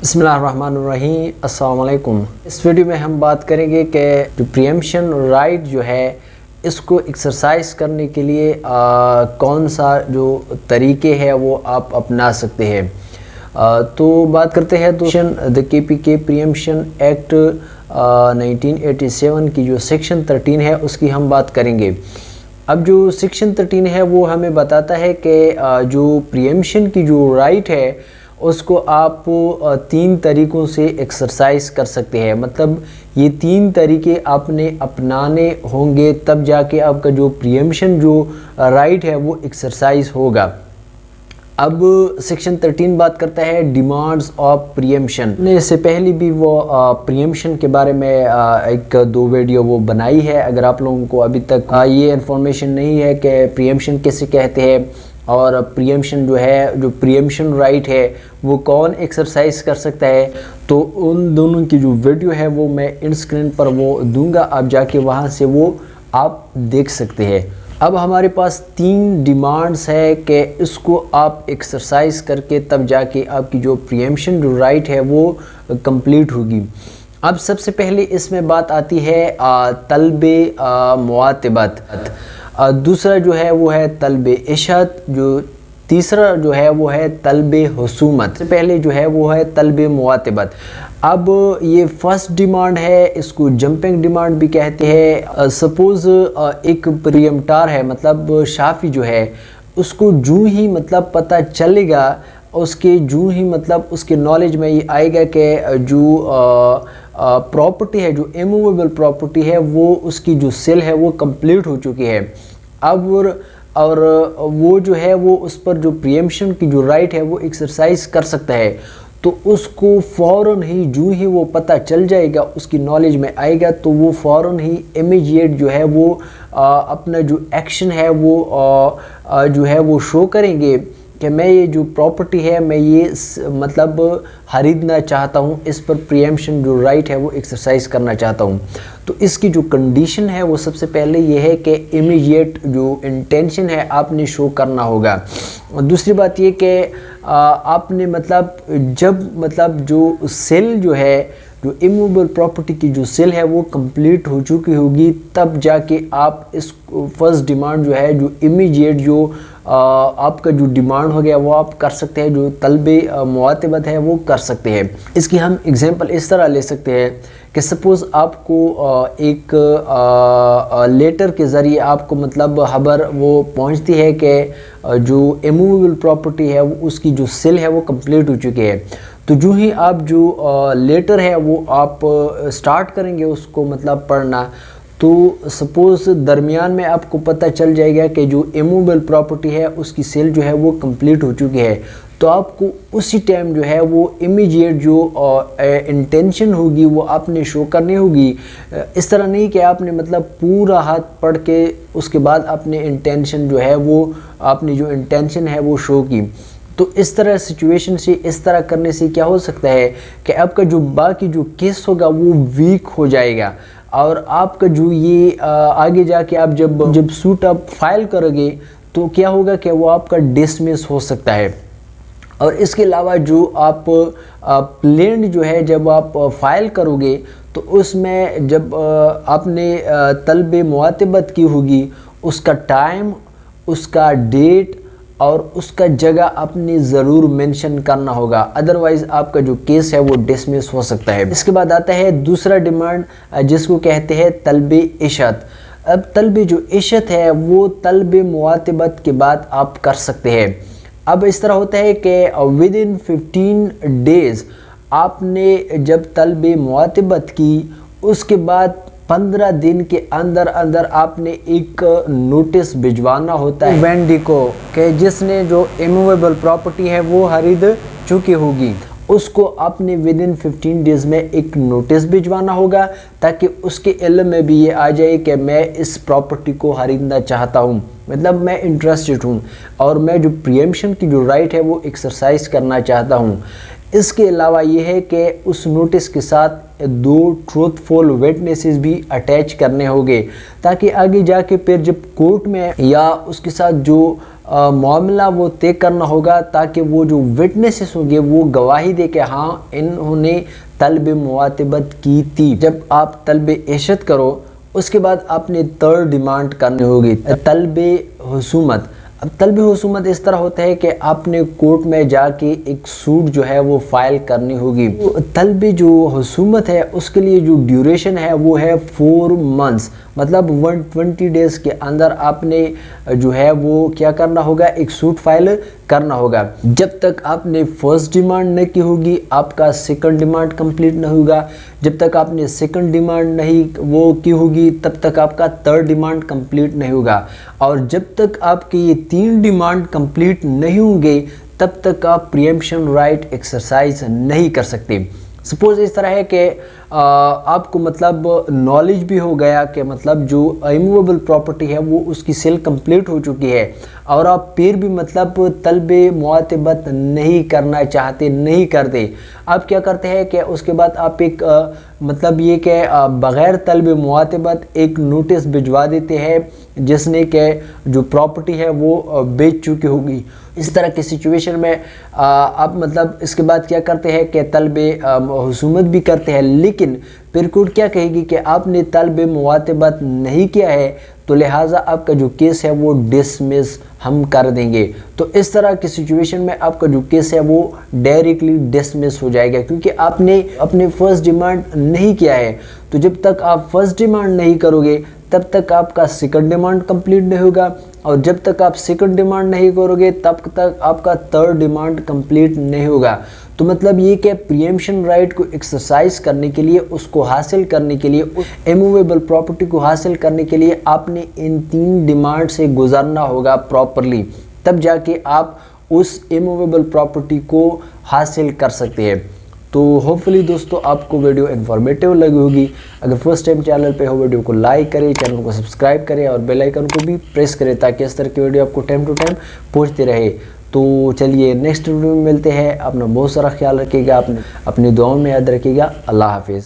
बिस्मिल्लाहिर्रहमानिर्रहीम, अस्सलाम वालेकुम। इस वीडियो में हम बात करेंगे कि जो प्रीएम्पशन राइट जो है इसको एक्सरसाइज करने के लिए कौन सा जो तरीके हैं वो आप अपना सकते हैं। तो बात करते हैं तो द KPK प्रीएम्पशन एक्ट 1987 की जो सेक्शन 13 है उसकी हम बात करेंगे। अब जो सेक्शन 13 है वो हमें बताता है कि जो प्रीएम्पशन की जो राइट है उसको आप 3 तरीक़ों से एक्सरसाइज कर सकते हैं। मतलब ये 3 तरीके आपने अपनाने होंगे तब जाके आपका जो प्रीएम्पशन जो राइट है वो एक्सरसाइज होगा। अब सेक्शन 13 बात करता है डिमांड्स ऑफ प्रीएम्पशन। ने इससे पहले भी वो प्रीएम्पशन के बारे में एक 2 वीडियो वो बनाई है। अगर आप लोगों को अभी तक ये इन्फॉर्मेशन नहीं है कि प्रीएम्पशन किसे कहते हैं और प्रीएम्पशन जो है जो प्रीएम्पशन राइट है वो कौन एक्सरसाइज कर सकता है, तो उन दोनों की जो वीडियो है वो मैं इन स्क्रीन पर वो दूंगा, आप जाके वहाँ से वो आप देख सकते हैं। अब हमारे पास 3 डिमांड्स है कि इसको आप एक्सरसाइज करके तब जाके आपकी जो प्रीएम्पशन जो राइट है वो कंप्लीट होगी। अब सबसे पहले इसमें बात आती है तलबे मुआतबत, दूसरा जो है वो है तलबे इशत, जो तीसरा जो है वो है तलबे हुसूमत। से पहले जो है वो है तलबे मुआतबत। अब ये फर्स्ट डिमांड है, इसको जंपिंग डिमांड भी कहते हैं। सपोज़ एक प्रीएम्प्टर है, मतलब शाफी जो है उसको जूँ ही मतलब पता चलेगा, उसके जूँ ही मतलब उसके नॉलेज में ये आएगा कि जो प्रॉपर्टी है, जो इमूवेबल प्रॉपर्टी है, वो उसकी जो सेल है वो कंप्लीट हो चुकी है। अब और वो जो है वो उस पर जो प्रीएम्पशन की जो राइट है वो एक्सरसाइज कर सकता है। तो उसको फ़ौरन ही जूँ ही वो पता चल जाएगा, उसकी नॉलेज में आएगा, तो वो फ़ौरन ही इमीडिएट जो है वो अपना जो एक्शन है वो जो है वो शो करेंगे कि मैं ये जो प्रॉपर्टी है मैं ये मतलब ख़रीदना चाहता हूँ, इस पर प्रीएम्पशन जो राइट है वो एक्सरसाइज करना चाहता हूँ। तो इसकी जो कंडीशन है वो सबसे पहले ये है कि इमीडिएट जो इंटेंशन है आपने शो करना होगा। और दूसरी बात ये कि आपने मतलब जब मतलब जो सेल जो है, जो इमूवेबल प्रॉपर्टी की जो सेल है वो कंप्लीट हो चुकी होगी, तब जाके आप इस फर्स्ट डिमांड जो है, जो इमीडिएट जो आपका जो डिमांड हो गया वो आप कर सकते हैं, जो तलबे मुआतबत है वो कर सकते हैं। इसकी हम एग्जांपल इस तरह ले सकते हैं कि सपोज़ आपको एक लेटर के ज़रिए आपको मतलब खबर वो पहुंचती है कि जो इमूवेबल प्रॉपर्टी है वो उसकी जो सेल है वो कंप्लीट हो चुकी है। तो जो ही आप जो लेटर है वो आप स्टार्ट करेंगे उसको मतलब पढ़ना, तो सपोज़ दरमियान में आपको पता चल जाएगा कि जो इमूवेबल प्रॉपर्टी है उसकी सेल जो है वो कंप्लीट हो चुकी है। तो आपको उसी टाइम जो है वो इमीडिएट जो इंटेंशन होगी वो आपने शो करनी होगी। इस तरह नहीं कि आपने मतलब पूरा हाथ पढ़ के उसके बाद आपने इंटेंशन जो है वो आपने जो इंटेंशन है वो शो की। तो इस तरह सिचुएशन से, इस तरह करने से क्या हो सकता है कि आपका जो बाकी जो केस होगा वो वीक हो जाएगा और आपका जो ये आगे जाके आप जब सूट आप फाइल करोगे तो क्या होगा कि वो आपका डिसमिस हो सकता है। और इसके अलावा जो आप प्लेन जो है जब आप फाइल करोगे तो उसमें जब आपने तलबे मुआतबत की होगी, उसका टाइम, उसका डेट और उसका जगह अपनी ज़रूर मेंशन करना होगा, अदरवाइज़ आपका जो केस है वो डिसमिस हो सकता है। इसके बाद आता है दूसरा डिमांड जिसको कहते हैं तलबे इशत। अब तलबे जो इशत है वो तलबे मुआतबत के बाद आप कर सकते हैं। अब इस तरह होता है कि विद इन 15 डेज़ आपने जब तलबे मुआतबत की, उसके बाद 15 दिन के अंदर अंदर आपने एक नोटिस भिजवाना होता है वेंडी को कि जिसने जो इमूवेबल प्रॉपर्टी है वो खरीद चुकी होगी, उसको आपने विद इन 15 डेज़ में एक नोटिस भिजवाना होगा ताकि उसके इल्म में भी ये आ जाए कि मैं इस प्रॉपर्टी को खरीदना चाहता हूँ, मतलब मैं इंटरेस्टेड हूँ और मैं जो प्रीएम्पशन की जो राइट है वो एक्सरसाइज करना चाहता हूँ। इसके अलावा ये है कि उस नोटिस के साथ 2 ट्रूथफुल विटनेसेस भी अटैच करने होंगे ताकि आगे जाके फिर जब कोर्ट में या उसके साथ जो मामला वो तय करना होगा, ताकि वो जो विटनेसेस होंगे वो गवाही दे कि हाँ इन्होंने तलब मुआतबत की थी। जब आप तलब इशत करो उसके बाद आपने थर्ड डिमांड करनी होगी, तलब हुसूमत। अब तलब हुसूमत इस तरह होता है कि आपने कोर्ट में जाके एक सूट जो है वो फाइल करनी होगी। तलब जो हुसूमत है उसके लिए जो ड्यूरेशन है वो है 4 मंथ्स, मतलब 120 डेज़ के अंदर आपने जो है वो क्या करना होगा, एक सूट फाइल करना होगा। जब तक आपने फर्स्ट डिमांड नहीं की होगी आपका सेकंड डिमांड कंप्लीट नहीं होगा, जब तक आपने सेकंड डिमांड नहीं वो की होगी तब तक आपका थर्ड डिमांड कंप्लीट नहीं होगा, और जब तक आपके ये 3 डिमांड कंप्लीट नहीं होंगे तब तक आप प्रीएम्पशन राइट एक्सरसाइज नहीं कर सकते। सपोज इस तरह है कि आपको मतलब नॉलेज भी हो गया कि मतलब जो इमूवेबल प्रॉपर्टी है वो उसकी सेल कंप्लीट हो चुकी है, और आप फिर भी मतलब तलब मुआतबत नहीं करना चाहते, नहीं करते। आप क्या करते हैं कि उसके बाद आप एक मतलब ये कि बग़ैर तलब मुआतबत एक नोटिस भिजवा देते हैं जिसने कि जो प्रॉपर्टी है वो बेच चुकी होगी। इस तरह की सिचुएशन में आप मतलब इसके बाद क्या करते हैं कि तलब हुसूमत भी करते हैं, लेकिन फिर कोर्ट क्या कहेगी कि आपने तलब मुआतबत नहीं किया है तो लिहाजा आपका जो केस है वो डिसमिस हम कर देंगे। तो इस तरह की सिचुएशन में आपका जो केस है वो डायरेक्टली डिसमिस हो जाएगा, क्योंकि आपने अपने फर्स्ट डिमांड नहीं किया है। तो जब तक आप फर्स्ट डिमांड नहीं करोगे तब तक आपका सेकंड डिमांड कंप्लीट नहीं होगा, और जब तक आप सेकंड डिमांड नहीं करोगे तब तक आपका थर्ड डिमांड कंप्लीट नहीं होगा। तो मतलब ये कि प्रीएम्पशन राइट को एक्सरसाइज करने के लिए, उसको हासिल करने के लिए, उस इमूवेबल प्रॉपर्टी को हासिल करने के लिए आपने इन 3 डिमांड से गुजरना होगा प्रॉपरली, तब जाके आप उस इमूवेबल प्रॉपर्टी को हासिल कर सकते हैं। तो होपफुली दोस्तों आपको वीडियो इन्फॉर्मेटिव लगी होगी। अगर फर्स्ट टाइम चैनल पे हो वीडियो को लाइक करें, चैनल को सब्सक्राइब करें और बेल आइकन को भी प्रेस करें ताकि इस तरह की वीडियो आपको टाइम टू टाइम पहुंचती रहे। तो चलिए नेक्स्ट वीडियो में मिलते हैं। अपना बहुत सारा ख्याल रखिएगा, अपनी दुआओं में याद रखिएगा। अल्लाह हाफिज़।